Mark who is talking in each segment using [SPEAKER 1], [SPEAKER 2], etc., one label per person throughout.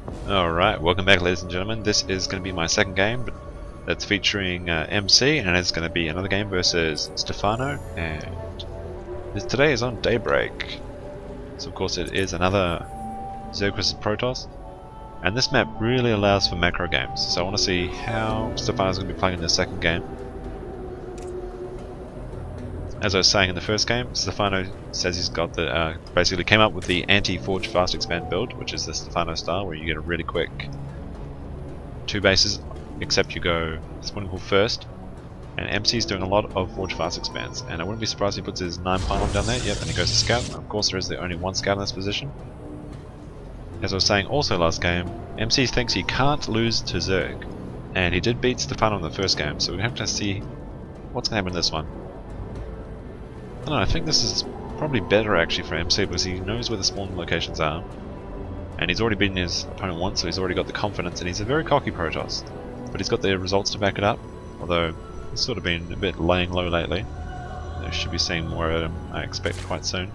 [SPEAKER 1] Alright, welcome back ladies and gentlemen. This is going to be my second game, but that's featuring MC, and it's going to be another game versus Stephano, and today is on Daybreak. So of course it is another Zerg vs Protoss, and this map really allows for macro games, so I want to see how Stephano's going to be playing in the second game. As I was saying in the first game, Stephano says he's got the basically came up with the anti-forge fast expand build, which is the Stephano style, where you get a really quick 2 bases, except you go spawning pool first. And MC's doing a lot of forge fast expands, and I wouldn't be surprised if he puts his 9 pylon down there. Yep, and he goes to scout. Of course, there is the only one scout in this position. As I was saying also last game, MC thinks he can't lose to Zerg, and he did beat Stephano in the first game, so we have to see what's going to happen in this one. I don't know, I think this is probably better actually for MC because he knows where the spawn locations are, and he's already beaten his opponent once, so he's already got the confidence, and he's a very cocky Protoss, but he's got the results to back it up, although he's sort of been a bit laying low lately. I should be seeing more of him, I expect, quite soon.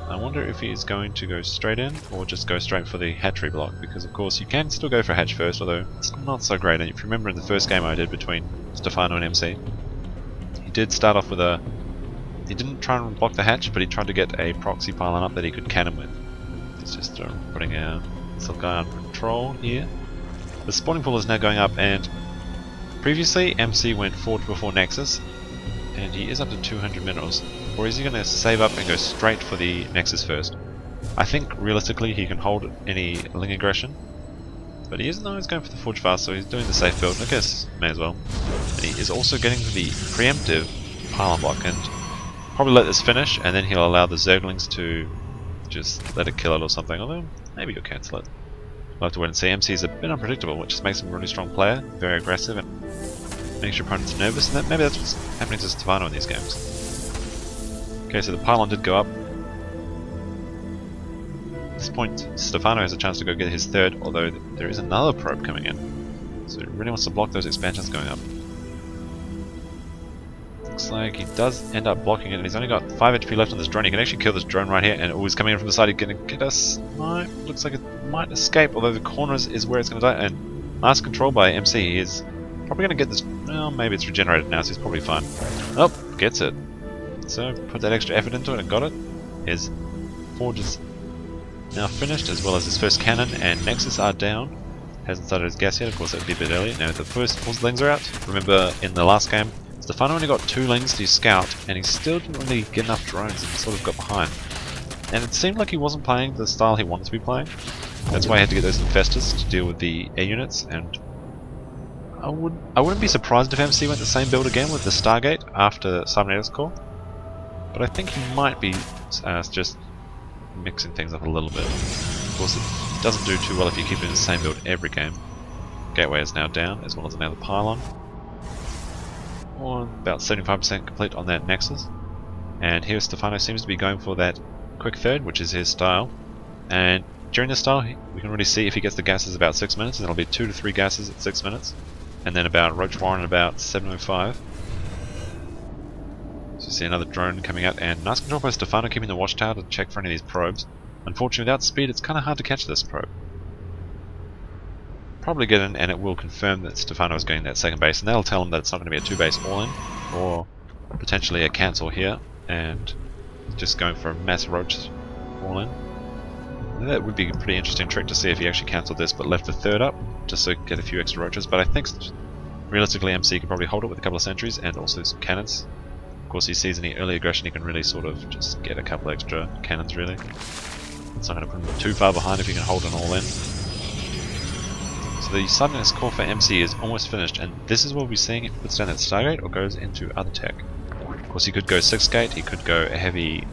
[SPEAKER 1] I wonder if he's going to go straight in or just go straight for the hatchery block, because of course you can still go for hatch first, although it's not so great. And if you remember in the first game I did between Stephano and MC, he did start off with a... he didn't try and block the hatch, but he tried to get a proxy pylon up that he could cannon with. He's just putting this little guy on patrol here. The spawning pool is now going up, and previously MC went forge before Nexus, and he is up to 200 minerals. Or is he going to save up and go straight for the Nexus first? I think realistically he can hold any Ling aggression, but he isn't always going for the forge fast, so he's doing the safe build. I guess may as well. And he is also getting the preemptive pylon block, and probably let this finish, and then he'll allow the Zerglings to just let it kill it or something, although maybe he'll cancel it. We'll have to wait and see. MC is a bit unpredictable, which just makes him a really strong player, very aggressive, and makes your opponents nervous, and maybe that's what's happening to Stephano in these games. Okay, so the pylon did go up. At this point, Stephano has a chance to go get his third, although there is another probe coming in. So he really wants to block those expansions going up. Looks like he does end up blocking it, and he's only got 5 HP left on this drone. He can actually kill this drone right here, and he's coming in from the side. He's going to get us. Looks like it might escape, although the corners is where it's going to die. And nice control by MC. He is probably going to get this. Well, maybe it's regenerated now, so he's probably fine. Oh, gets it. So put that extra effort into it and got it. His forge is now finished, as well as his first cannon, and Nexus are down. Hasn't started his gas yet. Of course, that would be a bit early. Now the first lings are out. Remember in the last game, Stephano only got 2 lings to scout, and he still didn't really get enough drones, and he sort of got behind. And it seemed like he wasn't playing the style he wanted to be playing. That's why he had to get those infestors to deal with the air units, and I wouldn't be surprised if MC went the same build again with the Stargate after Cybernetics Core. But I think he might be just mixing things up a little bit. Of course, it doesn't do too well if you keep doing the same build every game. Gateway is now down, as well as another pylon. Or about 75% complete on that Nexus. And here Stephano seems to be going for that quick third, which is his style. And during this style, we can really see if he gets the gases about 6 minutes, and it'll be 2 to 3 gases at 6 minutes. And then about Roach Warren at about 7:05. So you see another drone coming out, and nice control by Stephano keeping the watchtower to check for any of these probes. Unfortunately, without speed, it's kind of hard to catch this probe. Probably get in, and it will confirm that Stephano is going that second base, and that'll tell him that it's not going to be a 2-base all-in, or potentially a cancel here, and just going for a mass roach all-in. That would be a pretty interesting trick to see if he actually cancelled this, but left the third up, just so he could get a few extra roaches. But I think realistically MC could probably hold it with a couple of sentries and also some cannons. Of course, he sees any early aggression, he can really sort of just get a couple extra cannons, really. It's not going to put him too far behind if he can hold an all-in. So the Cybernetics Core for MC is almost finished, and this is what we'll be seeing if he puts down that Stargate or goes into other tech. Of course, he could go 6-gate, he could go a heavy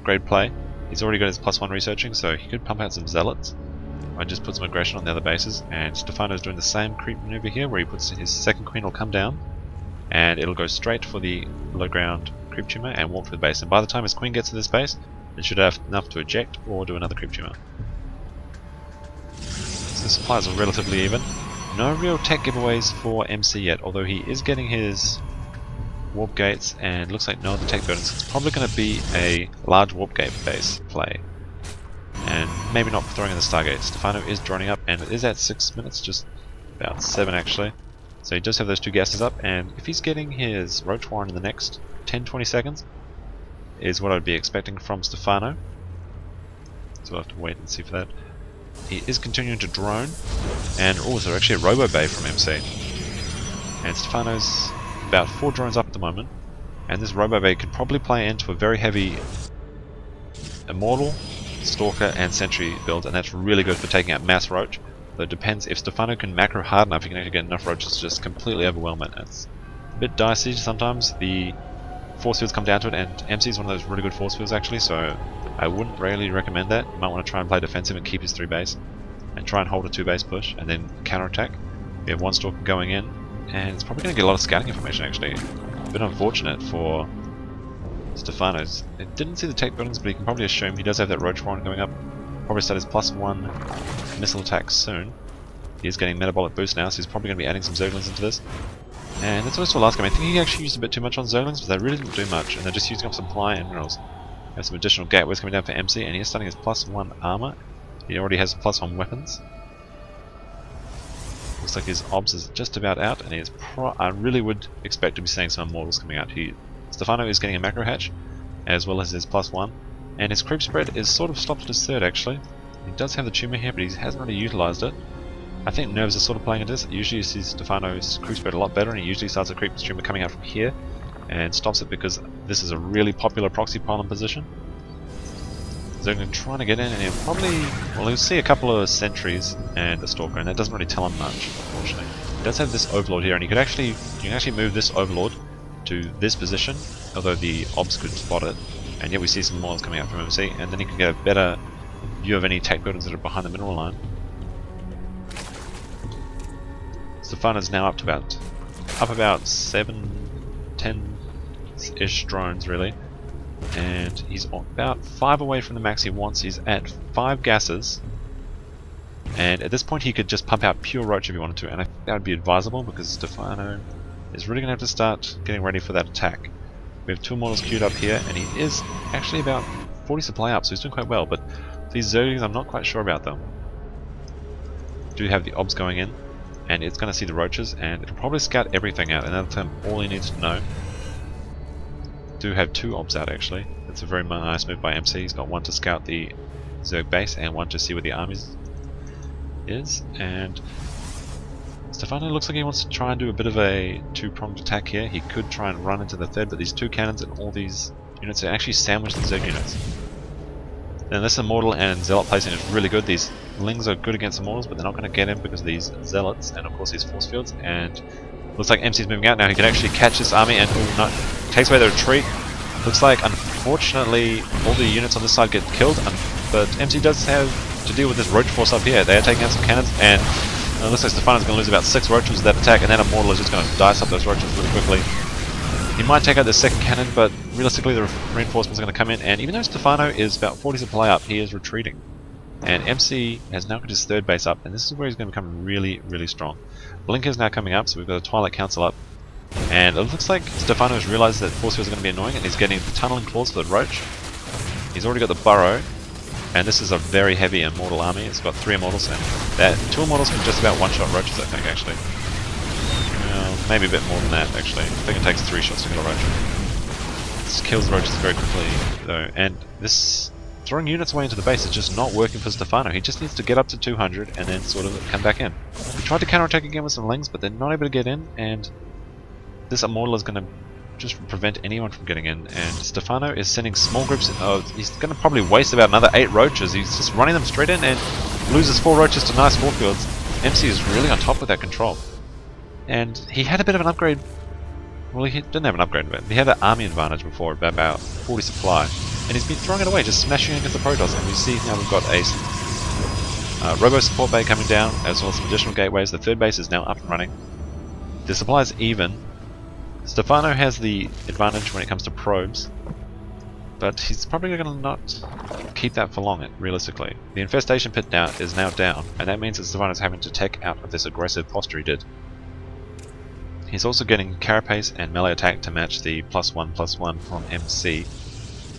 [SPEAKER 1] grade play. He's already got his +1 researching, so he could pump out some zealots. I just put some aggression on the other bases, and Stephano's doing the same creep maneuver here, where he puts his second queen will come down, and it'll go straight for the low ground creep tumor and walk for the base. And by the time his queen gets to this base, it should have enough to eject or do another creep tumor. So the supplies are relatively even. No real tech giveaways for MC yet, although he is getting his warp gates and looks like no other tech buildings. It's probably going to be a large warp gate base play. And and maybe not throwing in the Stargate. Stephano is droning up, and it is at 6 minutes, just about 7 actually. So he does have those 2 gases up, and if he's getting his Roach Warren in the next 10-20 seconds, is what I'd be expecting from Stephano. So we'll have to wait and see for that. He is continuing to drone, and also actually a Robo Bay from MC. And Stephano's about 4 drones up at the moment, and this Robo Bay could probably play into a very heavy Immortal, Stalker and Sentry build, and that's really good for taking out mass Roach. Though it depends, if Stephano can macro hard enough, he can actually get enough Roaches to just completely overwhelm it. It's a bit dicey sometimes, the force fields come down to it, and MC is one of those really good force fields actually, so I wouldn't really recommend that. You might want to try and play defensive and keep his 3 base, and try and hold a 2 base push, and then counterattack. We have 1 Stalker going in, and it's probably going to get a lot of scouting information actually. A bit unfortunate for Stephano's. I didn't see the tech buildings, but you can probably assume he does have that Roach Warren going up. Probably start his +1 missile attack soon. He is getting metabolic boost now, so he's probably going to be adding some Zerglings into this. And that's also last game. I think he actually used a bit too much on Zerglings, but they really didn't do much, and they're just using up supply and minerals. Have some additional gateways coming down for MC, and he is starting his +1 armor. He already has +1 weapons. Looks like his obs is just about out, and he is I really would expect to be seeing some Immortals coming out. Stephano is getting a macro hatch, as well as his +1, and his creep spread is sort of stopped at his 3rd actually. He does have the tumor here, but he hasn't really utilised it. I think nerves are sort of playing into this. Usually you see Stephano's creep spread a lot better, and he usually starts a creep tumor coming out from here, and stops it because this is a really popular proxy pylon position. So they're trying to get in, and he'll probably, well, he'll see a couple of sentries and a Stalker, and that doesn't really tell him much, unfortunately. He does have this Overlord here, and you can actually move this Overlord to this position, although the obs could spot it, and yet we see some models coming out from MC, and then you can get a better view of any tech buildings that are behind the mineral line. Stephano's now up about 7-10-ish drones really, and he's about 5 away from the max he wants. He's at 5 gases, and at this point he could just pump out pure Roach if he wanted to, and I think that would be advisable because Stephano is really going to have to start getting ready for that attack. We have 2 Immortals queued up here, and he is actually about 40 supply up, so he's doing quite well, but these Zerglings I'm not quite sure about them. Do have the obs going in, and it's going to see the Roaches, and it'll probably scout everything out, and that'll tell him all he needs to know. Do have 2 obs out actually. That's a very nice move by MC. He's got 1 to scout the Zerg base, and 1 to see where the army is, and Stephano looks like he wants to try and do a bit of a 2-pronged attack here. He could try and run into the 3rd, but these 2 cannons and all these units are actually sandwiched the Zerg units. And this Immortal and Zealot placing is really good. These Lings are good against Immortals, but they're not going to get him because of these Zealots and of course these force fields. And looks like MC's moving out now. He can actually catch this army, and no, takes away the retreat. Looks like unfortunately all the units on this side get killed, but MC does have to deal with this Roach force up here. They are taking out some cannons, and it looks like Stephano's going to lose about 6 Roaches with that attack, and then Immortal is just going to dice up those Roaches really quickly. He might take out the 2nd cannon, but realistically the reinforcements are going to come in, and even though Stephano is about 40 supply up, he is retreating. And MC has now got his 3rd base up, and this is where he's going to become really, really strong. Blink is now coming up, so we've got a Twilight Council up, and it looks like Stephano has realised that force fields are going to be annoying, and he's getting the tunneling claws for the Roach. He's already got the Burrow, and this is a very heavy Immortal army. It's got 3 Immortals, and that 2 Immortals can just about one-shot Roaches, I think, actually. Well, maybe a bit more than that, actually. I think it takes 3 shots to kill a Roach. This kills the Roaches very quickly, though, and this throwing units away into the base is just not working for Stephano. He just needs to get up to 200 and then sort of come back in. He tried to counterattack again with some Lings, but they're not able to get in, and this Immortal is going to just prevent anyone from getting in, and Stephano is sending small groups he's going to probably waste about another 8 Roaches. He's just running them straight in and loses 4 Roaches to nice force fields. MC is really on top with that control. And he had a bit of an upgrade. Well, he didn't have an upgrade, but he had an army advantage before, about 40 supply. And he's been throwing it away, just smashing against the Protoss. And we see now we've got a Robo support bay coming down, as well as some additional gateways. The 3rd base is now up and running. The supply is even. Stephano has the advantage when it comes to probes, but he's probably going to not keep that for long, realistically. The infestation pit now is now down, and that means that Stephano's having to take out of this aggressive posture he did. He's also getting Carapace and melee attack to match the +1/+1 from MC,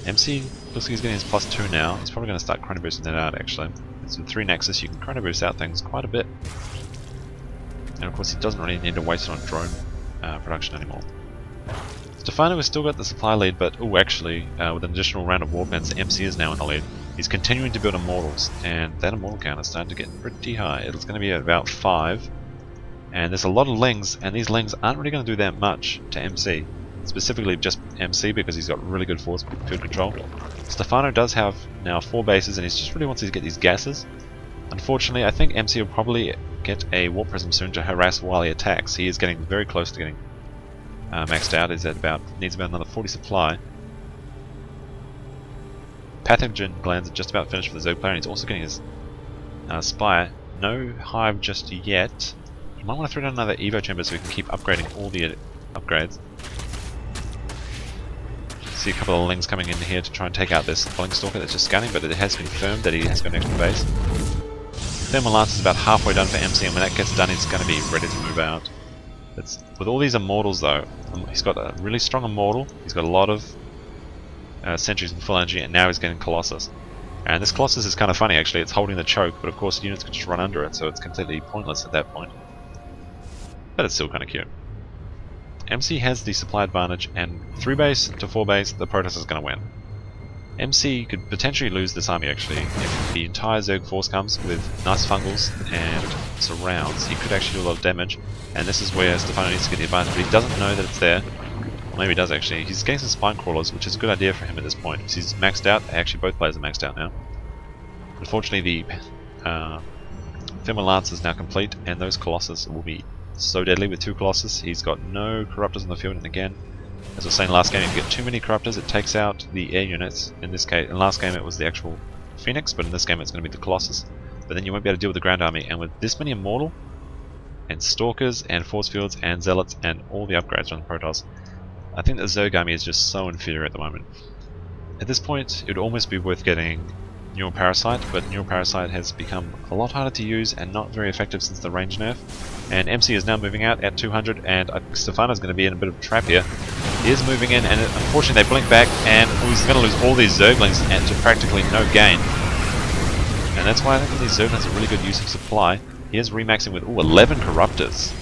[SPEAKER 1] MC looks like he's getting his +2 now. He's probably going to start chrono boosting that out actually. So with 3 Nexus you can chrono boost out things quite a bit. And of course he doesn't really need to waste it on drone production anymore. Stephano has still got the supply lead, but actually with an additional round of warbands, MC is now in the lead. He's continuing to build immortals, and that immortal count is starting to get pretty high. It's going to be at about 5, and there's a lot of lings, and these lings aren't really going to do that much to MC. Specifically just MC because he's got really good force field control. Stephano does have now 4 bases, and he just really wants to get these gases. Unfortunately, I think MC will probably get a warp prism soon to harass while he attacks. He is getting very close to getting maxed out. He's at needs about another 40 supply. Pathogen glands are just about finished for the Zerg player, and he's also getting his Spire. No hive just yet. You might want to throw down another Evo chamber so we can keep upgrading all the upgrades. See a couple of lings coming in here to try and take out this Blink Stalker that's just scanning, but it has confirmed that he has got an extra base. Thermal Lance is about halfway done for MC, and when that gets done he's going to be ready to move out. With all these immortals though, he's got a really strong immortal, he's got a lot of sentries and full energy, and now he's getting Colossus. And this Colossus is kind of funny actually, it's holding the choke, but of course units can just run under it, so it's completely pointless at that point. But it's still kind of cute. MC has the supply advantage, and 3 base to 4 base, the Protoss is going to win. MC could potentially lose this army actually. If the entire Zerg force comes with nice fungals and surrounds, he could actually do a lot of damage, and this is where Stephano needs to get the advantage, but he doesn't know that it's there. Well, maybe he does actually. He's getting some spine crawlers, which is a good idea for him at this point, because he's maxed out. Actually, both players are maxed out now. Unfortunately, the Thermal Lance is now complete, and those Colossus will be so deadly with 2 Colossus. He's got no Corruptors on the field, and again, as I was saying last game, if you get too many Corruptors, it takes out the air units. In this case, in last game it was the actual Phoenix, but in this game it's going to be the Colossus. But then you won't be able to deal with the ground army, and with this many Immortal, and Stalkers, and Force Fields, and Zealots, and all the upgrades on the Protoss, I think the Zerg army is just so inferior at the moment. At this point, it would almost be worth getting Neural Parasite, but Neural Parasite has become a lot harder to use and not very effective since the range nerf. And MC is now moving out at 200, and Stephano's going to be in a bit of a trap here. He is moving in, and unfortunately they blink back, and he's going to lose all these Zerglings and to practically no gain. And that's why I think these Zerglings are really good use of supply. He is remaxing with 11 Corruptors.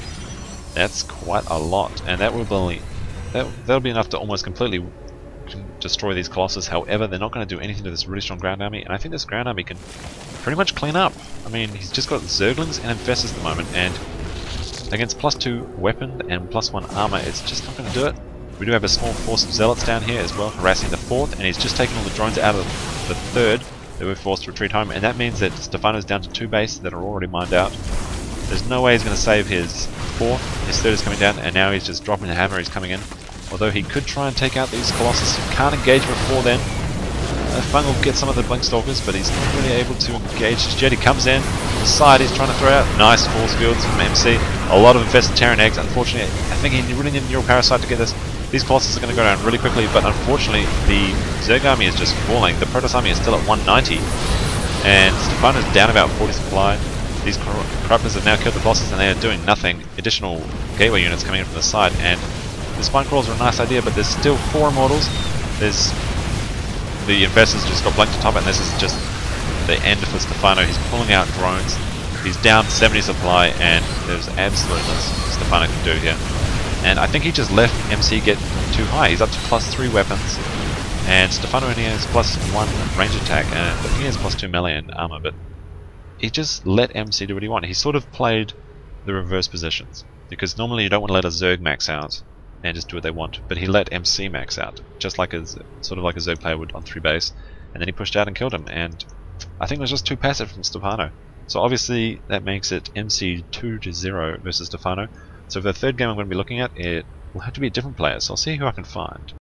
[SPEAKER 1] That's quite a lot, and that will that'll be enough to almost completely destroy these Colossus. However, they're not going to do anything to this really strong ground army, and I think this ground army can pretty much clean up. I mean, he's just got Zerglings and Infestors at the moment, and against +2 weapon and +1 armor, it's just not going to do it. We do have a small force of Zealots down here as well, harassing the 4th, and he's just taken all the drones out of the 3rd. They were forced to retreat home, and that means that Stephano's down to 2 bases that are already mined out. There's no way he's going to save his 4th, his 3rd is coming down, and now he's just dropping the hammer, he's coming in. Although he could try and take out these Colossus, he can't engage before then. Fungal gets some of the Blink Stalkers, but he's not really able to engage just yet. He comes in, from the side he's trying to throw out nice force fields from MC. A lot of infested Terran eggs, unfortunately. I think he really needed a Neural Parasite to get this. These Colossus are going to go down really quickly, but unfortunately the Zerg army is just falling. The Protoss army is still at 190, and Stephano's down about 40 supply. These Corruptors have now killed the Colossus, and they are doing nothing. Additional gateway units coming in from the side, and the spine crawls are a nice idea, but there's still 4 Immortals. There's the Infestors just got blanked to top, and this is just the end for Stephano. He's pulling out drones. He's down 70 supply, and there's absolutely nothing Stephano can do here. And I think he just let MC get too high. He's up to +3 weapons, and Stephano only has +1 range attack, and I think he has +2 melee and armor, but he just let MC do what he wanted. He sort of played the reverse positions, because normally you don't want to let a Zerg max out and just do what they want, but he let MC max out, just like sort of like a Zerg player would on 3 base, and then he pushed out and killed him, and I think it was just too passive from Stephano. So obviously that makes it MC 2-0 versus Stephano. So for the 3rd game I'm going to be looking at, it will have to be a different player, so I'll see who I can find.